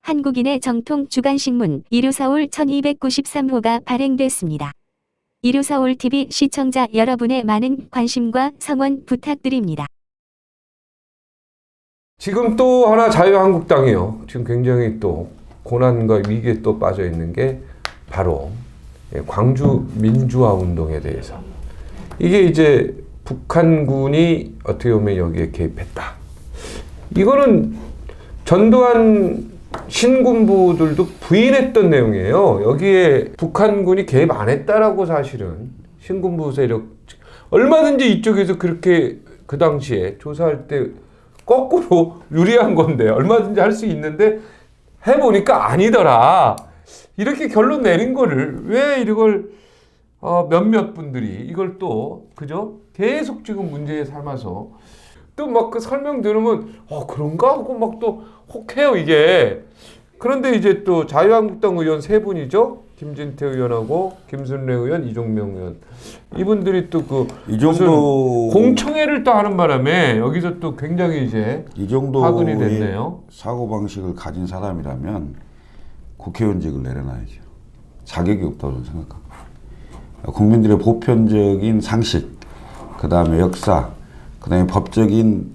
한국인의 정통 주간신문 일요서울 1293호가 발행됐습니다. 일요서울TV 시청자 여러분의 많은 관심과 성원 부탁드립니다. 지금 또 하나 자유한국당이요. 지금 굉장히 또 고난과 위기에 또 빠져 있는 게 바로 광주 민주화 운동에 대해서. 이게 이제 북한군이 어떻게 보면 여기에 개입했다. 이거는 전두환 신군부들도 부인했던 내용이에요. 여기에 북한군이 개입 안 했다라고 사실은 신군부 세력 얼마든지 이쪽에서 그렇게 그 당시에 조사할 때 거꾸로 유리한 건데 얼마든지 할 수 있는데 해보니까 아니더라. 이렇게 결론 내린 거를 왜 이걸 몇몇 분들이 이걸 또 그죠? 계속 지금 문제에 삼아서 또 막 그 설명 들으면 그런가 하고 막 또 혹해요 이게. 그런데 이제 또 자유한국당 의원 세 분이죠. 김진태 의원하고 김순례 의원, 이종명 의원. 이분들이 또 그 이 정도 공청회를 또 하는 바람에 여기서 또 굉장히 이제 이 정도 파근이 됐네요. 사고 방식을 가진 사람이라면 국회의원직을 내려놔야죠. 자격이 없다고 저는 생각합니다. 국민들의 보편적인 상식, 그 다음에 역사, 그 다음에 법적인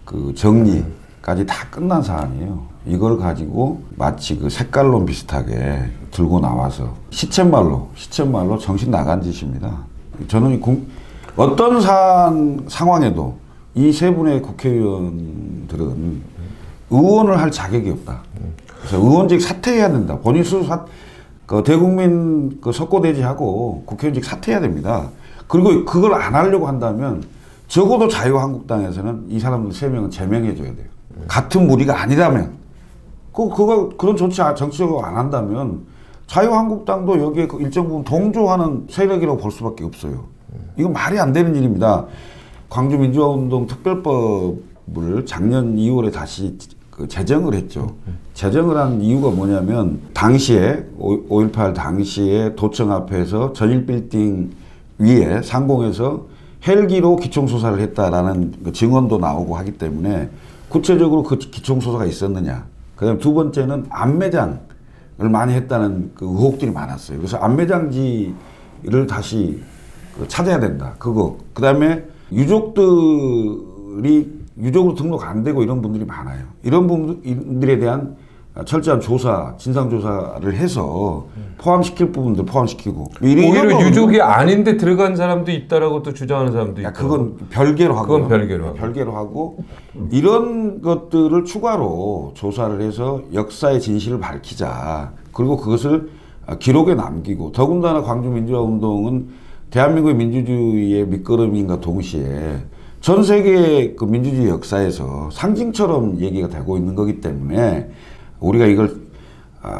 그 정리까지 다 끝난 사안이에요. 이걸 가지고 마치 그 색깔론 비슷하게 들고 나와서 시쳇말로 정신 나간 짓입니다. 저는 어떤 상황에도 이 세 분의 국회의원들은 의원을 할 자격이 없다. 그래서 의원직 사퇴해야 된다. 본인 스스로 대국민 석고대지하고 국회의원직 사퇴해야 됩니다. 그리고 그걸 안 하려고 한다면 적어도 자유한국당에서는 이 사람들 세 명은 제명해줘야 돼요. 같은 무리가 아니라면 그런 정치적으로 안 한다면 자유한국당도 여기에 일정 부분 동조하는 세력이라고 볼 수밖에 없어요. 이건 말이 안 되는 일입니다. 광주민주화운동 특별법을 작년 2월에 다시 제정을 했죠. 제정을 한 이유가 뭐냐면 당시에 5.18 당시에 도청 앞에서 전일빌딩 위에 상공에서 헬기로 기총수사를 했다라는 증언도 나오고 하기 때문에 구체적으로 그 기총수사가 있었느냐. 그 다음에 두 번째는 안매장을 많이 했다는 그 의혹들이 많았어요. 그래서 안매장지를 다시 찾아야 된다. 그거. 그 다음에 유족으로 등록 안 되고 이런 분들이 많아요. 이런 분들에 대한 철저한 조사, 진상조사를 해서 포함시킬 부분들 포함시키고. 오히려 유족이 아닌데 들어간 사람도 있다라고 또 주장하는 사람도 있고. 그건 별개로 하고. 그건 별개로 하고. 이런 것들을 추가로 조사를 해서 역사의 진실을 밝히자. 그리고 그것을 기록에 남기고. 더군다나 광주민주화운동은 대한민국의 민주주의의 밑거름인과 동시에 전 세계 그 민주주의 역사에서 상징처럼 얘기가 되고 있는 거기 때문에 우리가 이걸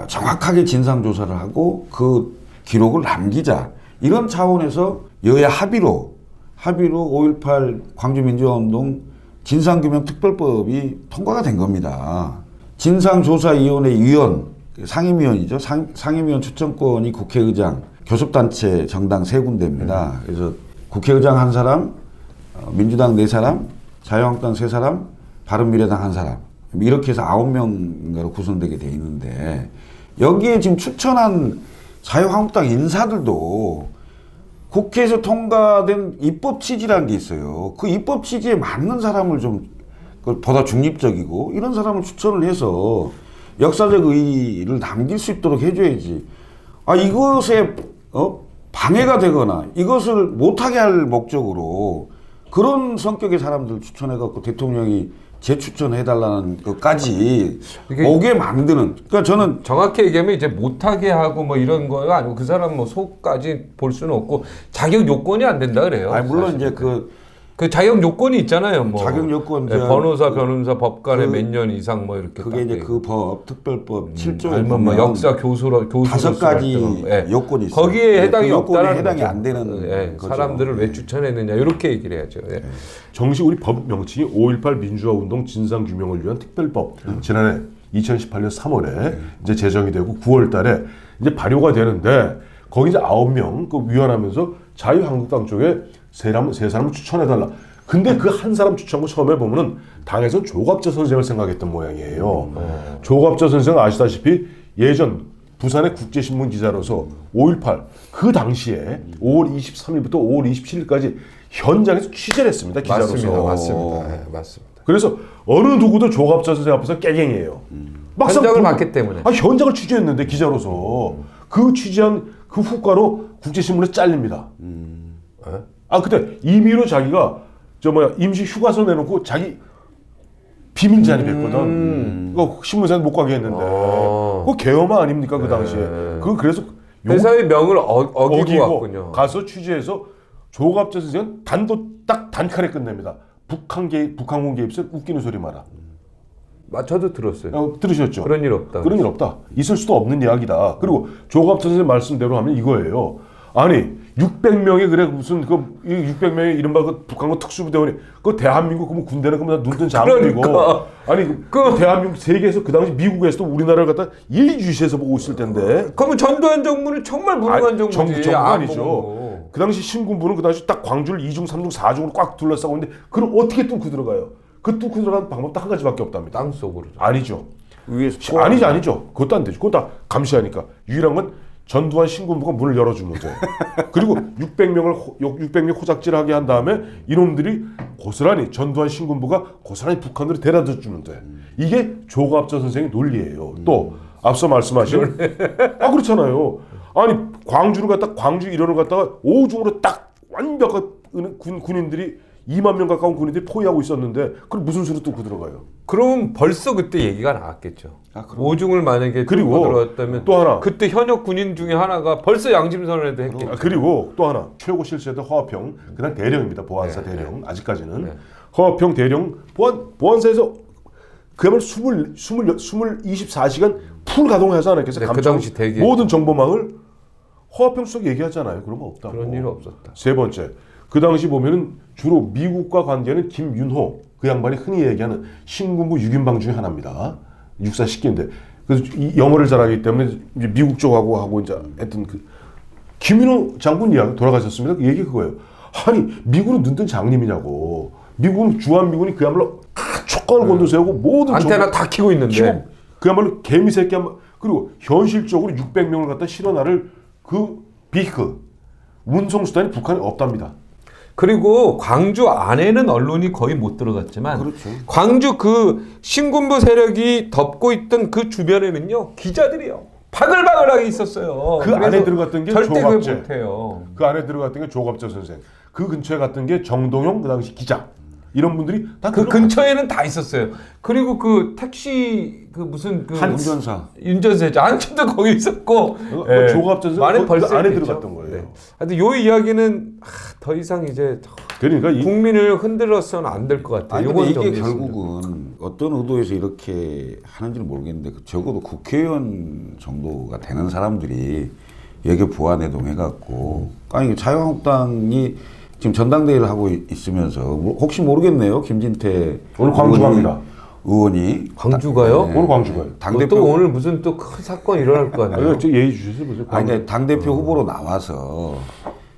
정확하게 진상조사를 하고 그 기록을 남기자. 이런 차원에서 여야 합의로 5.18 광주민주화운동 진상규명특별법이 통과가 된 겁니다. 진상조사위원회 위원, 상임위원이죠. 상임위원 추천권이 국회의장, 교섭단체 정당 3군데입니다. 그래서 국회의장 1사람, 민주당 4사람, 자유한국당 3사람, 바른미래당 1사람. 이렇게 해서 9명으로 구성되게 돼 있는데 여기에 지금 추천한 자유한국당 인사들도 국회에서 통과된 입법 취지라는 게 있어요. 그 입법 취지에 맞는 사람을 좀 보다 중립적이고 이런 사람을 추천을 해서 역사적 의의를 남길 수 있도록 해줘야지. 이것에 방해가 되거나 이것을 못하게 할 목적으로 그런 성격의 사람들 추천해갖고 대통령이 재추천해달라는 것까지 오게 만드는. 그러니까 저는 정확히 얘기하면 이제 못하게 하고 뭐 이런 거가 아니고 그 사람 뭐 속까지 볼 수는 없고 자격 요건이 안 된다 그래요. 물론 사실은. 이제 그 자격 요건이 있잖아요. 뭐 자격 요건 변호사 법관에 몇 년 이상 뭐 이렇게 그게 이제 그 법 특별법 7조에 아니면 뭐 역사 교수로 5가지 요건이 있어요. 거기에 해당이 없다는 해당이 거죠. 안 되는 거죠. 사람들을 왜 추천했느냐 이렇게 얘기를 해야죠. 정식 우리 법 명칭이 5.18 민주화운동 진상규명을 위한 특별법. 지난해 2018년 3월에 이제 제정이 되고 9월달에 이제 발효가 되는데 거기 이제 9명 그 위원하면서 자유한국당 쪽에 세 사람을 추천해달라. 근데 그 한 사람 추천한 거 처음에 보면은 당에선 조갑재 선생을 생각했던 모양이에요. 조갑재 선생 아시다시피 예전 부산의 국제신문 기자로서 5.18 그 당시에 5월 23일부터 5월 27일까지 현장에서 취재를 했습니다. 기자로서. 맞습니다. 네, 맞습니다. 그래서 어느 누구도 조갑재 선생 앞에서 깨갱이에요. 막상 현장을 봤기 때문에. 현장을 취재했는데 기자로서 그 취재한 그 후과로 국제신문에 잘립니다. 그때 임의로 자기가 임시 휴가서 내놓고 자기 비밀 잔입했거든. 그거 신문사에 못 가게 했는데 그거 계엄화 아닙니까 그 당시에. 그래서 회사의 명을 어기고 왔군요. 가서 취재해서 조갑재 선생은 딱 단칼에 끝냅니다. 북한군 개입설 웃기는 소리 마라. 저도 들었어요. 들으셨죠? 그런 일 없다. 그런 일 없다. 있을 수도 없는 이야기다. 그리고 조갑재 선생 말씀대로 하면 이거예요. 아니 600명이 그래 무슨 그 600명의 이른바 그 북한군 특수부대원이 그 대한민국 그 군대는 그러면 눈뜬 장군이고 그러니까. 아니 그 대한민국 세계에서 그 당시 미국에서도 우리나라를 갖다 예의주시해서 보고 있을 텐데. 그러면 전두환 정부는 정말 무능한 정부지. 정부가 아니죠. 그 당시 신군부는 그 당시 딱 광주를 2중, 3중, 4중으로 꽉 둘러싸고 있는데 그걸 어떻게 뚫고 들어가요? 그 뚫고 들어가는 방법도 한 가지밖에 없답니다. 땅 속으로. 아니죠. 위에서 아니죠. 그것도 안 되죠. 그건 다 감시하니까. 유일한 건 전두환 신군부가 문을 열어주면 돼. 그리고 600명 호작질하게 한 다음에 이놈들이 고스란히 전두환 신군부가 고스란히 북한으로 데려다 주면 돼. 이게 조갑재 선생의 논리예요. 또 앞서 말씀하신 그렇잖아요. 아니 광주 일원을 갖다가 오중으로 딱 완벽한 군인들이 2만 명 가까운 군인들이 포위하고 있었는데 그럼 무슨 수로 뚫고 들어가요? 그럼 벌써 그때 얘기가 나왔겠죠. 오중을 만약에 그리고 뚫고 들어갔다면 또 하나 그때 현역 군인 중에 하나가 벌써 양심선언에도 했겠죠. 그리고 또 하나 최고 실세였던 허화평 그다음 대령입니다. 보안사 대령 아직까지는 허화평 대령 보안사에서 그야말로 24시간 풀 가동하지 않았겠어요? 그 당시 대기 모든 정보망을 허화평 수석 얘기하잖아요. 그러면 없다. 그런 일 없었다. 세 번째 그 당시 보면은 주로 미국과 관계는 김윤호 그 양반이 흔히 얘기하는 신군부 6인방 중에 하나입니다. 육사 식기인데 그래서 이 영어를 잘하기 때문에 이제 미국 쪽하고 하고 이제 했던 그 김윤호 장군 이야기 돌아가셨습니다. 그 얘기 그거예요. 아니 미국은 눈뜬 장님이냐고. 미국은 주한미군이 그야말로 촉각을 곤두세우고 모든 안테나 다 키고 있는데 그야말로 개미새끼 한 그리고 현실적으로 600명을 갖다 실어나를 그 비크 운송수단이 북한에 없답니다. 그리고 광주 안에는 언론이 거의 못 들어갔지만 그렇죠. 광주 그 신군부 세력이 덮고 있던 그 주변에는요 기자들이요 바글바글하게 있었어요. 그 안에 들어갔던 게 절대 조갑재. 그걸 못해요. 그 안에 들어갔던 게 조갑재 선생. 그 근처에 갔던 게 정동영 그 당시 기자. 이런 분들이 다 그 근처에는 다 있었어요. 그리고 그 택시 그 무슨 그 운전사죠. 안쪽도 거기 있었고 조갑재 선생 많은 그 안에 있겠죠. 들어갔던 거예요. 네. 하여튼 요 이야기는 더 이상 이제 그러니까 국민을 흔들어서는 안 될 것 같아요. 아니, 근데 이게 정리했으면 결국은 어떤 의도에서 이렇게 하는지는 모르겠는데 적어도 국회의원 정도가 되는 사람들이 여기 부안해동해갖고 아니 자유한국당이 지금 전당대회를 하고 있으면서 혹시 모르겠네요. 김진태 오늘 광주 갑니다. 의원이 광주가요? 오늘 광주 가요. 또 오늘 무슨 또 큰 사건 일어날 것 같네요. 예의 주셔서 보세요. 아니 당대표 후보로 나와서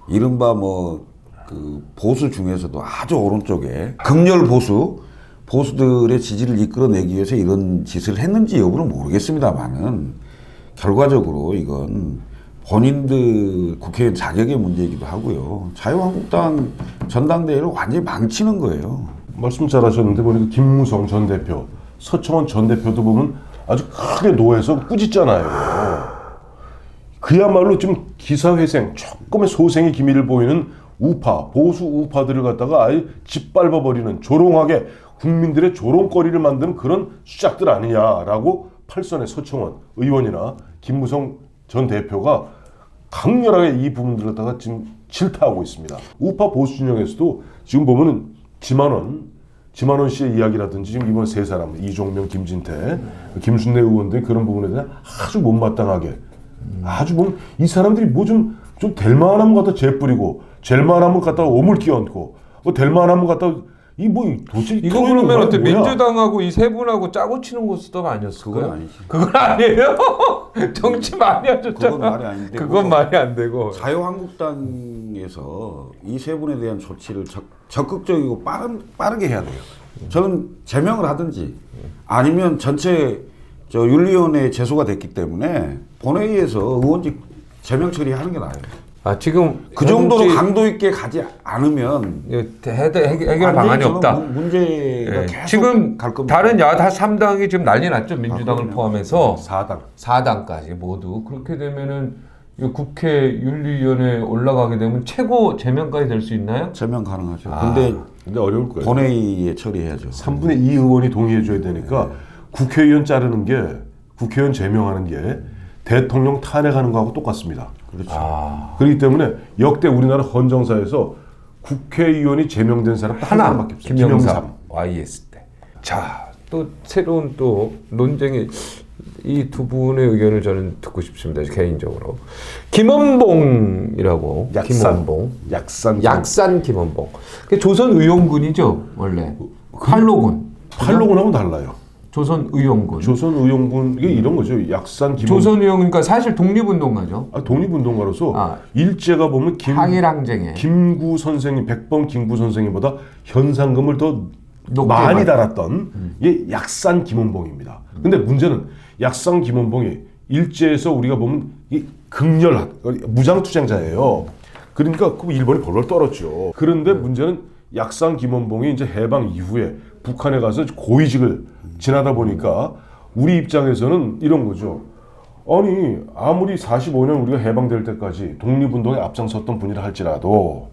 이른바 뭐 그 보수 중에서도 아주 오른쪽에 극렬 보수들의 지지를 이끌어내기 위해서 이런 짓을 했는지 여부는 모르겠습니다만은 결과적으로 이건 본인들 국회의원 자격의 문제이기도 하고요. 자유한국당 전당대회를 완전히 망치는 거예요. 말씀 잘하셨는데 보니까 김무성 전 대표, 서청원 전 대표도 보면 아주 크게 노해서 꾸짖잖아요. 그야말로 지금 기사회생, 조금의 소생의 기미를 보이는 보수 우파들을 갖다가 아예 짓밟아버리는 조롱하게 국민들의 조롱거리를 만드는 그런 수작들 아니냐라고 팔선의 서청원 의원이나 김무성 전 대표가 강렬하게 이 부분들을 갖다가 지금 질타하고 있습니다. 우파 보수 진영에서도 지금 보면은 지만원 씨의 이야기라든지 지금 이번 세 사람 이종명, 김진태, 김순례 의원들 그런 부분에 대해 아주 못마땅하게 아주 보면 이 사람들이 뭐 좀 될 만하면 갖다 재뿌리고 될 만하면 갖다가 오물 끼얹고 뭐 될 만하면 갖다 이 뭐 도대체 이거 그러면 뭐야? 어때? 민주당하고 이 세 분하고 짜고 치는 거 수도 아니었을까요? 그건 아니지. 그건 아니에요. 정치 많이 하셨잖아. 그건 말이 안 되고. 그건 말이 안 되고. 자유한국당에서 이 세 분에 대한 조치를 적극적이고 빠르게 해야 돼요. 저는 제명을 하든지 아니면 전체 윤리위원회에 제소가 됐기 때문에 본회의에서 의원직 제명 처리하는 게 나아요. 아 지금 그 정도로 강도 있게 가지 않으면 해결 방안이 없다. 문제가 예, 계속 지금 갈 겁니다. 다른 야당 3당이 지금 난리 났죠. 민주당을 그럼요. 포함해서 4당. 4당까지 모두. 그렇게 되면은 이 국회 윤리위원회에 올라가게 되면 최고 제명까지 될 수 있나요? 제명 가능하죠. 아. 근데 어려울 거예요. 본회의에 처리해야죠. 3분의 2 의원이 동의해줘야 되니까 국회의원 자르는 게 국회의원 제명하는 게 대통령 탄핵하는 거하고 똑같습니다. 그렇죠. 그렇기 때문에 역대 우리나라 헌정사에서 국회의원이 제명된 사람 딱 한 하나 사람밖에 없어요. 김영삼 YS 때. 자, 또 새로운 또 논쟁이 이 두 분의 의견을 저는 듣고 싶습니다. 개인적으로. 김원봉이라고. 김원봉. 약산 김원봉. 그게 조선 의용군이죠, 원래. 활로군. 활로군하고는 달라요. 조선 의용군. 조선 의용군 이게 이런 거죠. 약산 김 조선 의용군 그러니까 사실 독립운동가죠. 독립운동가로서 일제가 보면 항일항쟁에 김구 선생님, 백범 김구 선생님보다 현상금을 더 높게 많이 달았던 이게 약산 김원봉입니다. 근데 문제는 약산 김원봉이 일제에서 우리가 보면 이 극렬한 무장투쟁자예요. 그러니까 그 일본이 벌벌 떨었죠. 그런데 문제는 약산 김원봉이 이제 해방 이후에 북한에 가서 고위직을 지나다 보니까 우리 입장에서는 이런 거죠. 아니 아무리 45년 우리가 해방될 때까지 독립운동에 앞장섰던 분이라 할지라도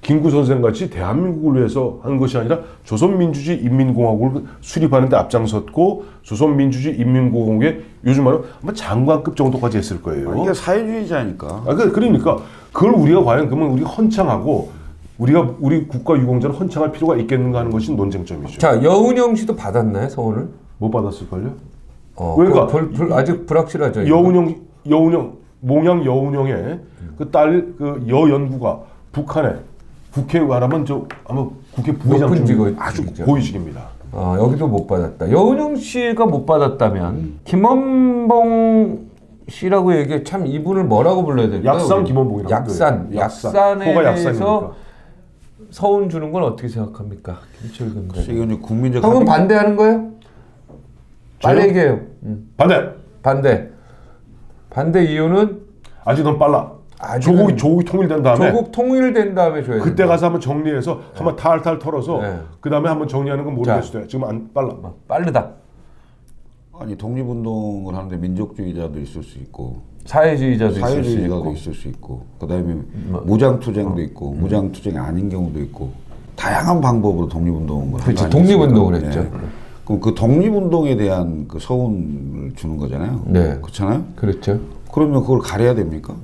김구 선생같이 대한민국을 위해서 한 것이 아니라 조선민주주의 인민공화국을 수립하는 데 앞장섰고 조선민주주의 인민공화국의 요즘 말로 아마 장관급 정도까지 했을 거예요. 이게 사회주의자니까. 그러니까 그걸 우리가 과연 그러면 우리 헌창하고 우리가 우리 국가 유공자를 헌창할 필요가 있겠는가 하는 것이 논쟁점이죠. 자, 여운형 씨도 받았나요, 서원을? 못 받았을걸요? 그러니까 아직 불확실하죠. 여운형 몽양 여운형의 그 딸 그 여연구가 북한에 국회에 가라면 아마 국회 부의장 높은 중에 직업, 아주 직이죠. 고위직입니다. 여기도 못 받았다. 여운형 씨가 못 받았다면 김원봉 씨라고 얘기해 참 이분을 뭐라고 불러야 될까요? 약산 김원봉이라고. 약산에 호가 대해서 약산이니까. 서운 주는 건 어떻게 생각합니까? 김철근 그래서 이건 국민적 형은 합의- 반대하는 거예요? 빨리 얘기해요. 반대. 반대 이유는 아직 너무 빨라. 아직은 조국이 통일된 다음에 조국 통일된 다음에 줘야 돼. 그때 가서 한번 정리해서 한번 탈탈 털어서 네. 그 다음에 한번 정리하는 건 자. 모르겠어요. 지금 안 빨라. 빠르다. 아니 독립운동을 하는데 민족주의자도 있을 수 있고 사회주의자도 있을 수 사회주의자도 있고. 있을 수 있고 그다음에 무장투쟁도 있고 무장투쟁이 아닌 경우도 있고 다양한 방법으로 독립운동을 그렇지. 하는 거 아니겠습니까? 독립운동을 했죠. 예. 그럼 그 독립운동에 대한 그 서운을 주는 거잖아요. 네. 그렇잖아요. 그렇죠. 그러면 그걸 가려야 됩니까?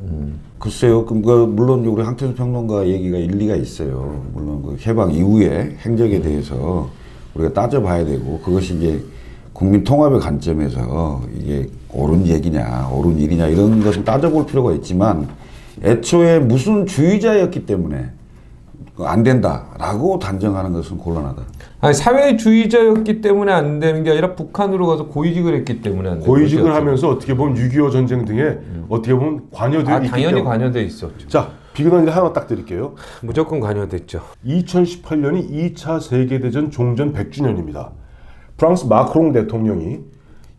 글쎄요. 그럼 물론 우리 황태수 평론가 얘기가 일리가 있어요. 물론 그 해방 이후의 행적에 대해서 우리가 따져봐야 되고 그것이 이제 국민 통합의 관점에서 이게 옳은 얘기냐, 옳은 일이냐 이런 것을 따져볼 필요가 있지만 애초에 무슨 주의자였기 때문에 안 된다라고 단정하는 것은 곤란하다. 아니 사회주의자였기 때문에 안 되는 게 아니라 북한으로 가서 고위직을 했기 때문에 안 되는 고위직을 거죠. 하면서 어떻게 보면 6.25 전쟁 등에 어떻게 보면 관여되어 있기 당연히 때문에. 관여돼 있었죠. 자, 비근한 일 하나 딱 드릴게요. 무조건 관여됐죠. 2018년이 2차 세계대전 종전 100주년입니다. 프랑스 마크롱 대통령이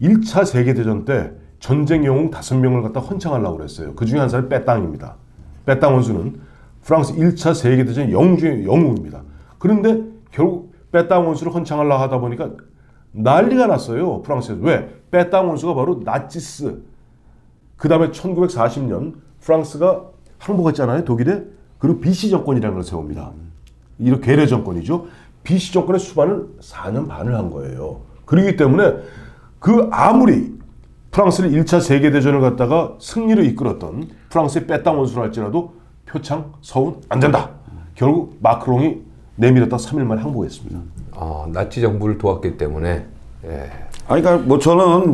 1차 세계대전 때 전쟁 영웅 5명을 갖다 헌창하려고 그랬어요. 그 중에 한 사람이 빼땅입니다. 빼땅 원수는 프랑스 1차 세계대전 영웅 중에 영웅입니다. 그런데 결국 빼땅 원수를 헌창하려고 하다 보니까 난리가 났어요. 프랑스에서. 왜? 빼땅 원수가 바로 나치스. 그 다음에 1940년 프랑스가 항복했잖아요. 독일에. 그리고 비시 정권이라는 걸 세웁니다. 이런 괴뢰 정권이죠. 비시 정권의 수반을 4년 반을 한 거예요. 그렇기 때문에 그 아무리 프랑스를 1차 세계대전을 갖다가 승리를 이끌었던 프랑스의 빼땅 원수를 할지라도 표창, 서운 안 된다. 결국 마크롱이 내밀었다 3일 만에 항복했습니다. 나치 정부를 도왔기 때문에. 예. 아니, 그러니까 뭐 저는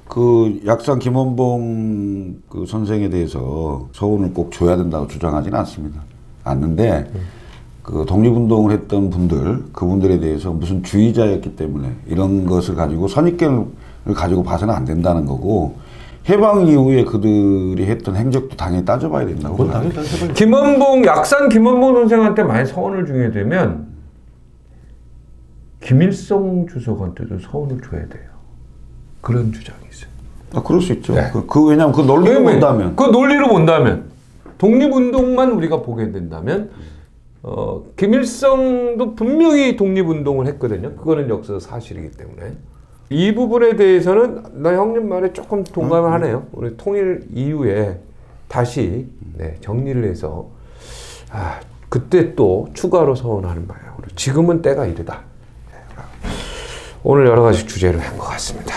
그 약산 김원봉 그 선생에 대해서 서운을 꼭 줘야 된다고 주장하지는 않습니다. 않는데 그 독립운동을 했던 분들, 그분들에 대해서 무슨 주의자였기 때문에 이런 것을 가지고 선입견을 가지고 봐서는 안 된다는 거고, 해방 이후에 그들이 했던 행적도 당연히 따져봐야 된다고 그건 당연히 생각합니다. 따져봐야죠. 약산 김원봉 선생한테 만약 서원을 주게 되면 김일성 주석한테도 서원을 줘야 돼요. 그런 주장이 있어요. 아, 그럴 수 있죠. 네. 왜냐하면 그 논리를 본다면. 그 논리로 본다면, 독립운동만 우리가 보게 된다면, 김일성도 분명히 독립운동을 했거든요. 그거는 역사 사실이기 때문에. 이 부분에 대해서는 나 형님 말에 조금 동감을 하네요. 우리 통일 이후에 다시 정리를 해서 그때 또 추가로 서원하는 방향으로. 지금은 때가 이르다. 오늘 여러 가지 주제를 한 것 같습니다.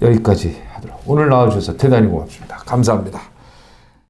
여기까지 하도록. 오늘 나와주셔서 대단히 고맙습니다. 감사합니다.